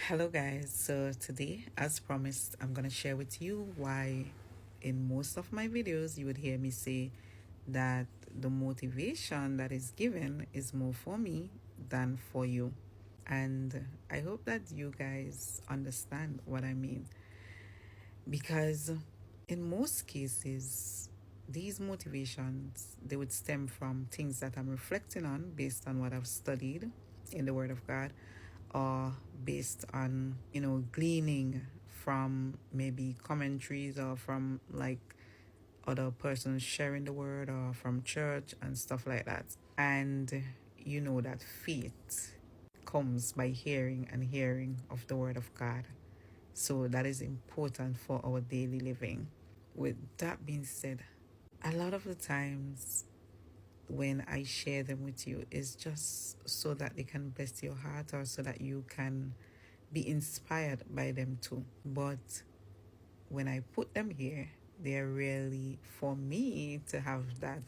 Hello, guys. So, today, as promised, I'm going to share with you why in most of my videos you would hear me say that the motivation that is given is more for me than for you. And I hope that you guys understand what I mean because in most cases, these motivations they would stem from things that I'm reflecting on based on what I've studied in the Word of God, or based on gleaning from maybe commentaries or from like other persons sharing the word or from church and stuff like that. And you know that faith comes by hearing and hearing of the word of God. So that is important for our daily living. With that being said, a lot of the times when I share them with you is just so that they can bless your heart or so that you can be inspired by them too. But when I put them here, they're really for me to have that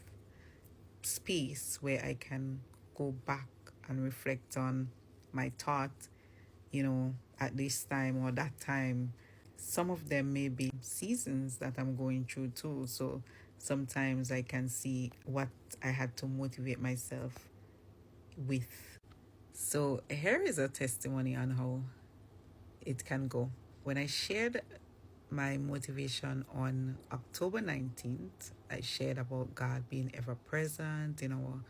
space where I can go back and reflect on my thought, at this time or that time. Some of them may be seasons that I'm going through too. So sometimes I can see what I had to motivate myself with. So here is a testimony on how it can go. When I shared my motivation on October 19th, I shared about God being ever present in our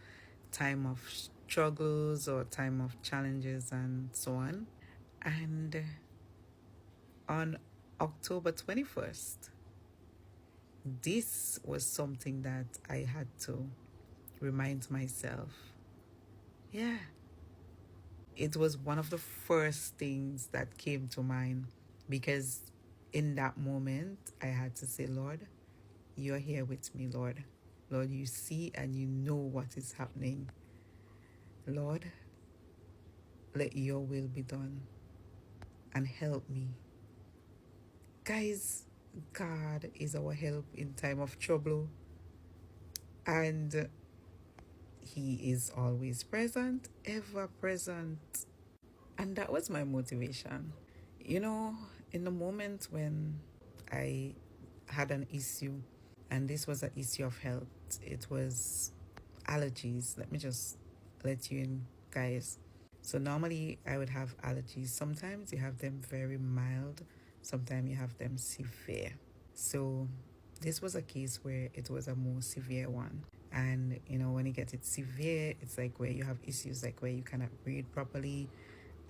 time of struggles or time of challenges and so on. And on October 21st, this was something that I had to remind myself. Yeah, it was one of the first things that came to mind because in that moment I had to say, Lord, you're here with me, Lord. Lord, you see and you know what is happening. Lord, let your will be done and help me. Guys, God is our help in time of trouble, and He is always present, ever present. And that was my motivation. You know, in the moment when I had an issue, and this was an issue of health, it was allergies. Let me just let you in, guys. So normally I would have allergies. Sometimes you have them very mild, sometimes you have them severe. So this was a case where it was a more severe one. And when you get it severe, it's like where you have issues like where you cannot breathe properly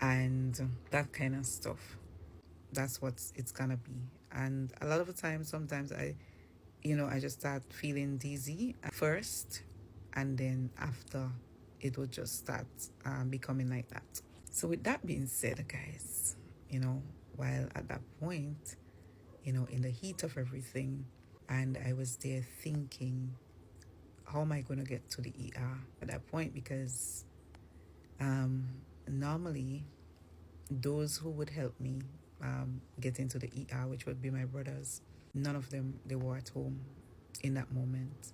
and that kind of stuff. That's what it's gonna be. And a lot of the time, sometimes I just start feeling dizzy at first, and then after it will just start becoming like that. So with that being said, guys, while at that point, in the heat of everything, and I was there thinking, how am I going to get to the ER at that point? Because normally those who would help me get into the ER, which would be my brothers, none of them, they were at home in that moment.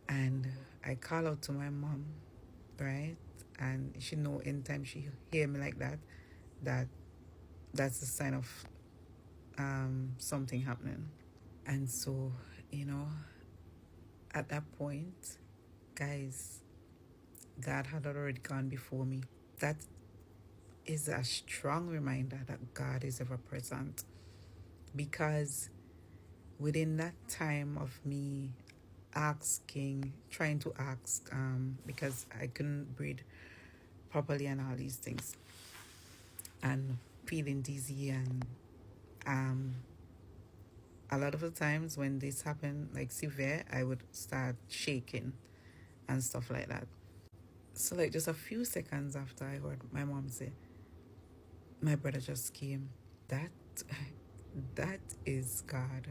And I call out to my mom, right? And she know anytime she hear me like that, that that's a sign of something happening. And so, you know, at that point, guys, God had already gone before me. That is a strong reminder that God is ever present, because within that time of me trying to ask, because I couldn't breathe properly and all these things, and feeling dizzy, and um, a lot of the times when this happened, like severe, I would start shaking and stuff like that. So like just a few seconds after I heard my mom say, my brother just came. That that is God.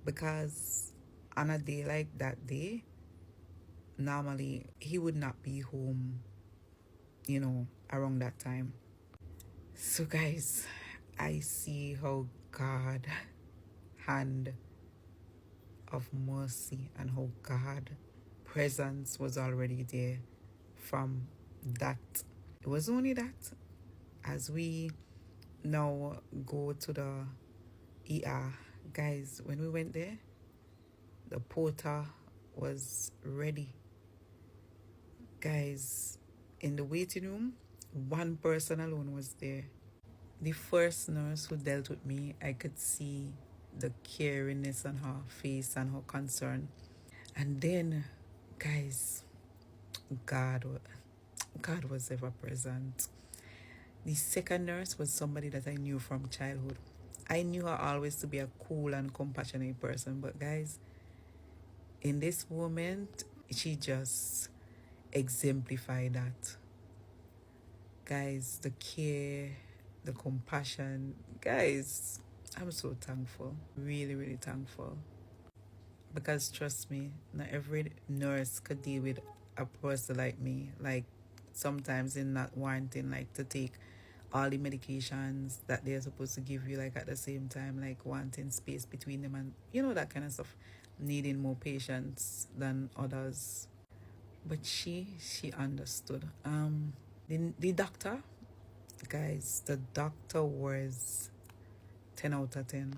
Because on a day like that day, normally he would not be home, around that time. So guys, I see how God hand of mercy and how God presence was already there from that. It was only that as we now go to the ER. Guys, when we went there, the porter was ready. Guys, in the waiting room, one person alone was there. The first nurse who dealt with me, I could see the cariness on her face and her concern. And then, guys, God, God was ever present. The second nurse was somebody that I knew from childhood. I knew her always to be a cool and compassionate person, but guys, in this moment, she just exemplified that. Guys, the care, the compassion, guys, I'm so thankful. Really, really thankful. Because trust me, not every nurse could deal with a person like me. Like sometimes in not wanting like to take all the medications that they're supposed to give you like at the same time, like wanting space between them and that kind of stuff. Needing more patience than others. But she understood. The doctor, guys, the doctor was 10 out of 10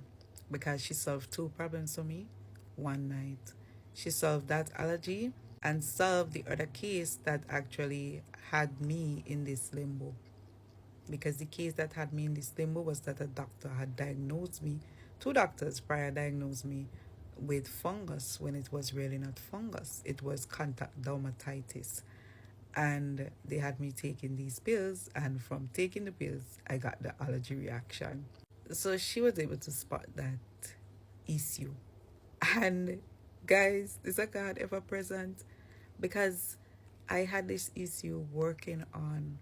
because she solved two problems for me one night. She solved that allergy and solved the other case that actually had me in this limbo. Because the case that had me in this limbo was that a doctor had diagnosed me, two doctors prior diagnosed me with fungus when it was really not fungus. It was contact dermatitis. And they had me taking these pills, and from taking the pills, I got the allergy reaction. So she was able to spot that issue. And guys, is a God ever present? Because I had this issue working on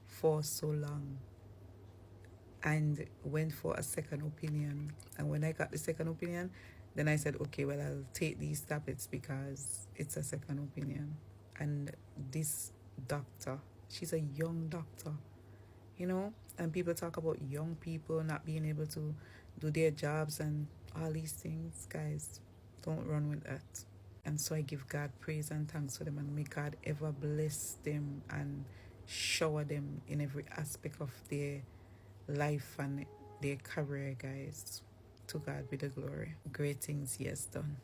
for so long and went for a second opinion. And when I got the second opinion, then I said, okay, well, I'll take these tablets because it's a second opinion. And this doctor, she's a young doctor, and people talk about young people not being able to do their jobs and all these things. Guys, don't run with that. And so I give God praise and thanks for them, and may God ever bless them and shower them in every aspect of their life and their career, guys. To God be the glory. Great things He has done.